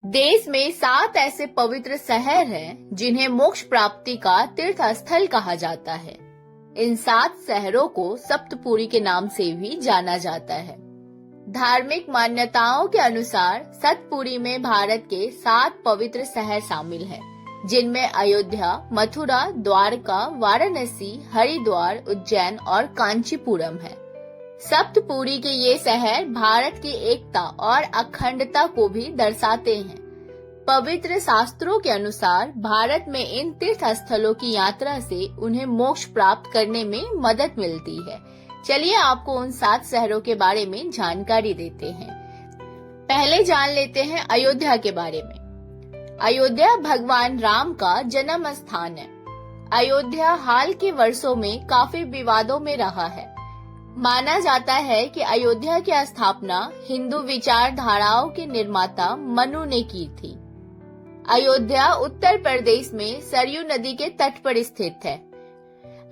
देश में 7 ऐसे पवित्र शहर हैं जिन्हें मोक्ष प्राप्ति का तीर्थ स्थल कहा जाता है। इन 7 शहरों को सप्तपुरी के नाम से भी जाना जाता है। धार्मिक मान्यताओं के अनुसार सतपुरी में भारत के 7 पवित्र शहर शामिल हैं, जिनमें अयोध्या, मथुरा, द्वारका, वाराणसी, हरिद्वार, उज्जैन और कांचीपुरम है। सप्तपुरी के ये शहर भारत की एकता और अखंडता को भी दर्शाते हैं। पवित्र शास्त्रों के अनुसार भारत में इन तीर्थ स्थलों की यात्रा से उन्हें मोक्ष प्राप्त करने में मदद मिलती है। चलिए आपको उन 7 शहरों के बारे में जानकारी देते हैं। पहले जान लेते हैं अयोध्या के बारे में। अयोध्या भगवान राम का जन्म स्थान है। अयोध्या हाल के वर्षों में काफी विवादों में रहा है। माना जाता है कि अयोध्या की स्थापना हिंदू विचारधाराओं के निर्माता मनु ने की थी। अयोध्या उत्तर प्रदेश में सरयू नदी के तट पर स्थित है।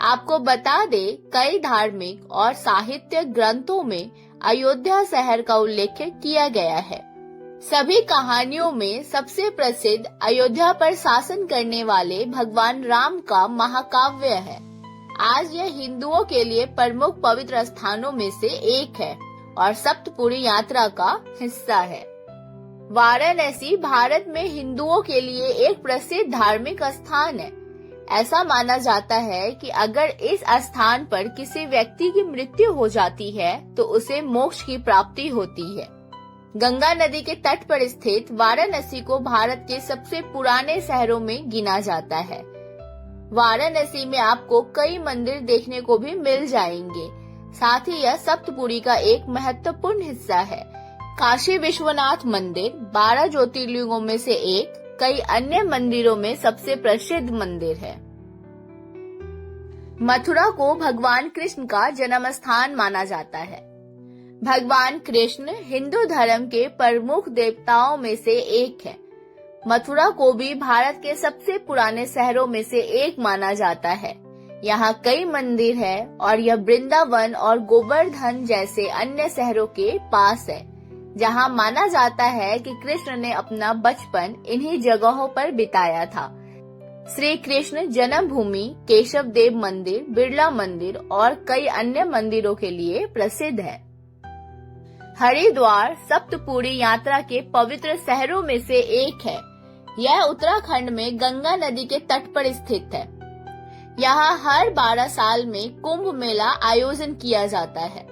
आपको बता दे, कई धार्मिक और साहित्य ग्रंथों में अयोध्या शहर का उल्लेख किया गया है। सभी कहानियों में सबसे प्रसिद्ध अयोध्या पर शासन करने वाले भगवान राम का महाकाव्य है। आज यह हिंदुओं के लिए प्रमुख पवित्र स्थानों में से एक है और सप्तपुरी यात्रा का हिस्सा है। वाराणसी भारत में हिंदुओं के लिए एक प्रसिद्ध धार्मिक स्थान है। ऐसा माना जाता है कि अगर इस स्थान पर किसी व्यक्ति की मृत्यु हो जाती है तो उसे मोक्ष की प्राप्ति होती है। गंगा नदी के तट पर स्थित वाराणसी को भारत के सबसे पुराने शहरों में गिना जाता है। वाराणसी में आपको कई मंदिर देखने को भी मिल जाएंगे। साथ ही यह सप्तपुरी का एक महत्वपूर्ण हिस्सा है। काशी विश्वनाथ मंदिर 12 ज्योतिर्लिंगों में से एक, कई अन्य मंदिरों में सबसे प्रसिद्ध मंदिर है। मथुरा को भगवान कृष्ण का जन्म स्थान माना जाता है। भगवान कृष्ण हिंदू धर्म के प्रमुख देवताओं में से एक है। मथुरा को भी भारत के सबसे पुराने शहरों में से एक माना जाता है। यहाँ कई मंदिर है और यह वृंदावन और गोवर्धन जैसे अन्य शहरों के पास है, जहाँ माना जाता है कि कृष्ण ने अपना बचपन इन्हीं जगहों पर बिताया था। श्री कृष्ण जन्मभूमि केशव देव मंदिर, बिरला मंदिर और कई अन्य मंदिरों के लिए प्रसिद्ध है। हरिद्वार सप्तपुरी यात्रा के पवित्र शहरों में से एक है। यह उत्तराखंड में गंगा नदी के तट पर स्थित है। यहाँ हर 12 साल में कुंभ मेला आयोजन किया जाता है।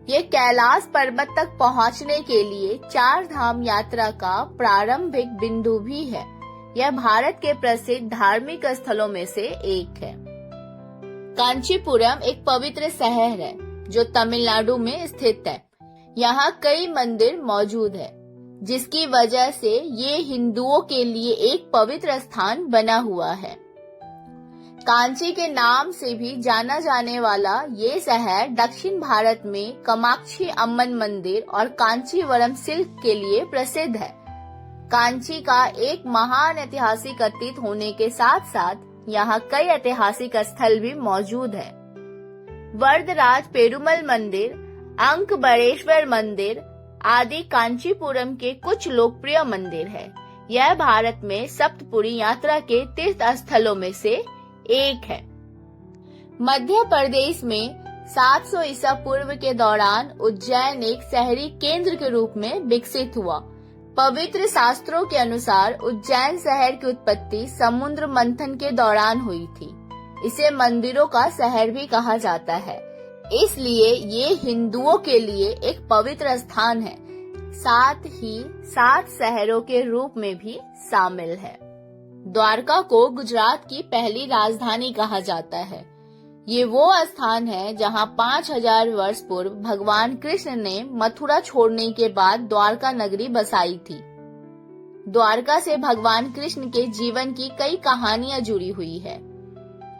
ये कैलाश पर्वत तक पहुँचने के लिए 4 धाम यात्रा का प्रारंभिक बिंदु भी है। यह भारत के प्रसिद्ध धार्मिक स्थलों में से एक है। कांचीपुरम एक पवित्र शहर है जो तमिलनाडु में स्थित है। यहाँ कई मंदिर मौजूद है, जिसकी वजह से ये हिंदुओं के लिए एक पवित्र स्थान बना हुआ है। कांची के नाम से भी जाना जाने वाला ये शहर दक्षिण भारत में कामाक्षी अम्मन मंदिर और कांचीवरम सिल्क के लिए प्रसिद्ध है। कांची का एक महान ऐतिहासिक अतीत होने के साथ साथ यहाँ कई ऐतिहासिक स्थल भी मौजूद है। वरदराज पेरुमल मंदिर, अंकबरेश्वर मंदिर आदि कांचीपुरम के कुछ लोकप्रिय मंदिर है। यह भारत में सप्तपुरी यात्रा के तीर्थ स्थलों में से एक है। मध्य प्रदेश में 700 ईसा पूर्व के दौरान उज्जैन एक शहरी केंद्र के रूप में विकसित हुआ। पवित्र शास्त्रों के अनुसार उज्जैन शहर की उत्पत्ति समुद्र मंथन के दौरान हुई थी। इसे मंदिरों का शहर भी कहा जाता है, इसलिए ये हिंदुओं के लिए एक पवित्र स्थान है। साथ ही 7 शहरों के रूप में भी शामिल है। द्वारका को गुजरात की पहली राजधानी कहा जाता है। ये वो स्थान है जहाँ 5000 वर्ष पूर्व भगवान कृष्ण ने मथुरा छोड़ने के बाद द्वारका नगरी बसाई थी। द्वारका से भगवान कृष्ण के जीवन की कई कहानियां जुड़ी हुई है।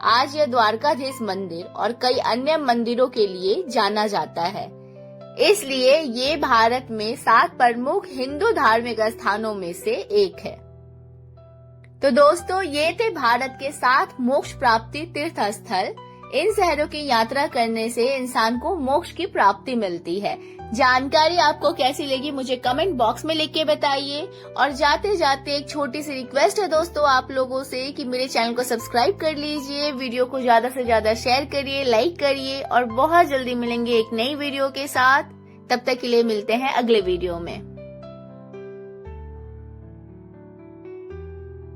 आज यह द्वारकाधीश मंदिर और कई अन्य मंदिरों के लिए जाना जाता है। इसलिए ये भारत में 7 प्रमुख हिंदू धार्मिक स्थानों में से एक है। तो दोस्तों, ये थे भारत के 7 मोक्ष प्राप्ति तीर्थ स्थल। इन शहरों की यात्रा करने से इंसान को मोक्ष की प्राप्ति मिलती है। जानकारी आपको कैसी लगी मुझे कमेंट बॉक्स में लिख के बताइए। और जाते जाते एक छोटी सी रिक्वेस्ट है दोस्तों आप लोगों से कि मेरे चैनल को सब्सक्राइब कर लीजिए, वीडियो को ज्यादा से ज्यादा शेयर करिए, लाइक करिए और बहुत जल्दी मिलेंगे एक नई वीडियो के साथ। तब तक के लिए मिलते हैं अगले वीडियो में।